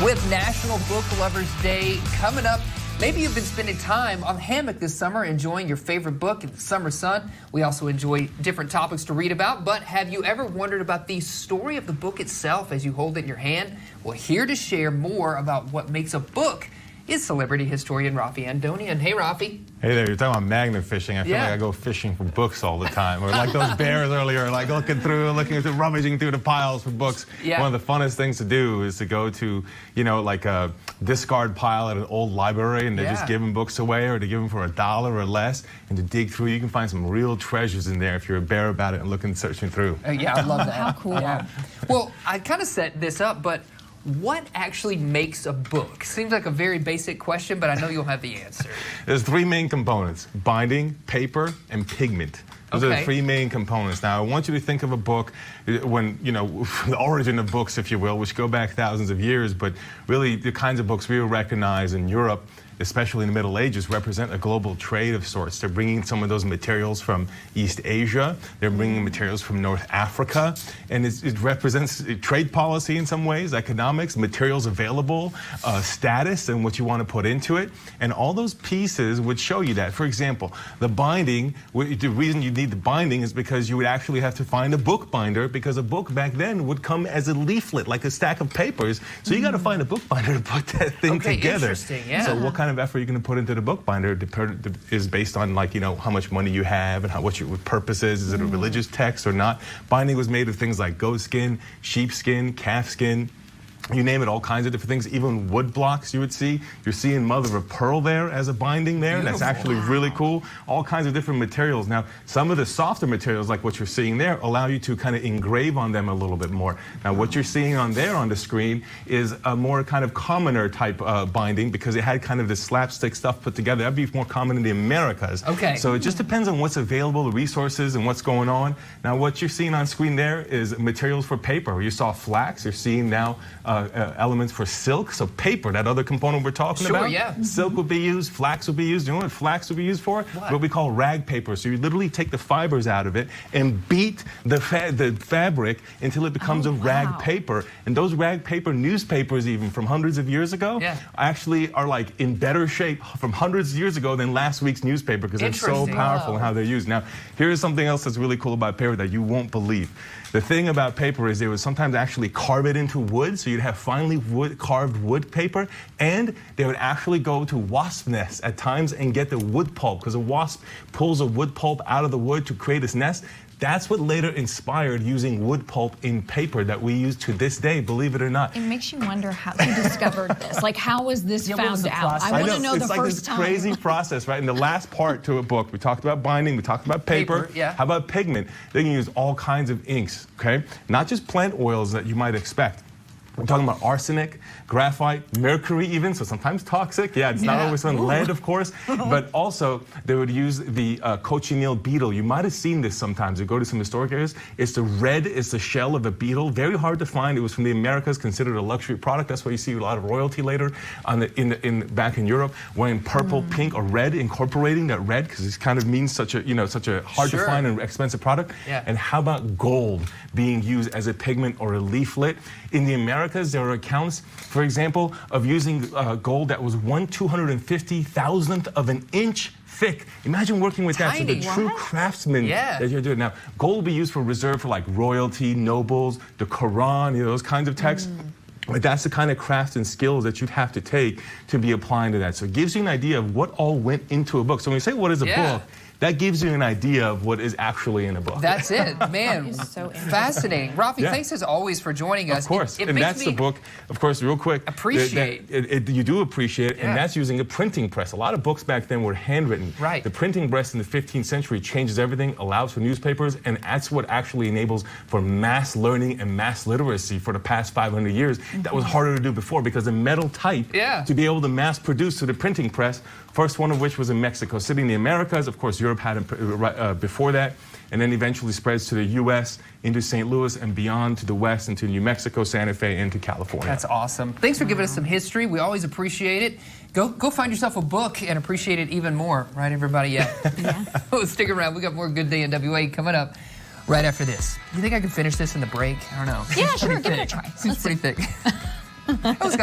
With National Book Lovers Day coming up, maybe you've been spending time on the hammock this summer enjoying your favorite book in the summer sun. We also enjoy different topics to read about, but have you ever wondered about the story of the book itself as you hold it in your hand? Well, here to share more about what makes a book is celebrity historian Raffi Andonian. Hey, Raffi. Hey there, you're talking about magnet fishing. I feel like I go fishing for books all the time. Or like those bears earlier, like looking through, rummaging through the piles for books. Yeah. One of the funnest things to do is to go to, you know, like a discard pile at an old library and they're just giving books away, or to give them for $1 or less, and to dig through. You can find some real treasures in there if you're a bear about it and searching through. Yeah, I love that. How cool. Yeah. Well, I kind of set this up, but what actually makes a book? Seems like a very basic question, but I know you'll have the answer. There's three main components: binding, paper, and pigment. Those are the three main components. Now, I want you to think of a book when, you know, the origin of books, if you will, which go back thousands of years, but really the kinds of books we recognize in Europe, especially in the Middle Ages, represent a global trade of sorts. They're bringing some of those materials from East Asia. They're bringing materials from North Africa. And it represents trade policy in some ways, economics, materials available, status, and what you want to put into it. And all those pieces would show you that. For example, the binding, the reason you need the binding is because you would actually have to find a book binder, because a book back then would come as a leaflet, like a stack of papers. So you got to find a book binder to put that thing together. Interesting, yeah. So what kind of effort you're going to put into the book binder is based on, like, you know, how much money you have and what your purpose is. Is it a religious text or not? Binding was made of things like goat skin, sheep skin, calf skin. You name it, all kinds of different things, even wood blocks you would see. You're seeing mother of pearl there as a binding there. Beautiful. That's actually really cool. All kinds of different materials. Now, some of the softer materials, like what you're seeing there, allow you to kind of engrave on them a little bit more. Now, what you're seeing on there on the screen is a more kind of commoner type binding, because it had kind of this slapstick stuff put together. That'd be more common in the Americas. Okay. So it just depends on what's available, the resources, and what's going on. Now, what you're seeing on screen there is materials for paper. You saw flax. You're seeing now elements for silk. So paper, that other component we're talking about. Yeah. Silk would be used, flax would be used. You know what flax would be used for? What we call rag paper. So you literally take the fibers out of it and beat the fabric until it becomes a rag paper. And those rag paper newspapers, even from hundreds of years ago, actually are like in better shape from hundreds of years ago than last week's newspaper, because they're so powerful in how they're used. Now, here's something else that's really cool about paper that you won't believe. The thing about paper is they would sometimes actually carve it into wood, so you'd have finely carved wood paper, and they would actually go to wasp nests at times and get the wood pulp, because a wasp pulls a wood pulp out of the wood to create its nest. That's what later inspired using wood pulp in paper that we use to this day, believe it or not. It makes you wonder how you discovered this. Like, how was this found out? I want to know the first time. It's like this crazy process, right? In the last part to a book, we talked about binding, we talked about paper. How about pigment? They can use all kinds of inks, okay? Not just plant oils that you might expect. We're talking about arsenic, graphite, mercury even, so sometimes toxic. Yeah, it's not always on lead, of course. But also, they would use the cochineal beetle. You might have seen this sometimes. You go to some historic areas. It's the shell of a beetle. Very hard to find. It was from the Americas, considered a luxury product. That's why you see a lot of royalty later back in Europe, wearing purple, pink, or red, incorporating that red, because it kind of means such a hard to find and expensive product. And how about gold being used as a pigment or a leaflet? In the Americas, there are accounts, for example, of using gold that was 1/250,000th of an inch thick. Imagine working with that. So the true craftsman that you're doing. Now, gold will be used for reserved for like royalty, nobles, the Quran, you know, those kinds of texts. But that's the kind of craft and skills that you'd have to take to be applying to that. So it gives you an idea of what all went into a book. So when you say, what is a book? That gives you an idea of what is actually in a book. That's it. Man, so fascinating. Raffi, thanks as always for joining us. Of course. And that's the book, of course, real quick. You do appreciate it, and that's using a printing press. A lot of books back then were handwritten. Right. The printing press in the 15th century changes everything, allows for newspapers, and that's what actually enables for mass learning and mass literacy for the past 500 years. That was harder to do before, because the metal type, to be able to mass produce to the printing press, first one of which was in Mexico City in the Americas. Of course, Europe had it before that, and then eventually spreads to the U.S., into St. Louis, and beyond to the west, into New Mexico, Santa Fe, into California. That's awesome. Thanks for giving us some history. We always appreciate it. Go find yourself a book and appreciate it even more. Right, everybody? Stick around. We got more Good Day NWA coming up right after this. You think I can finish this in the break? I don't know. Yeah, sure. Give it a try. It's pretty thick. I was gonna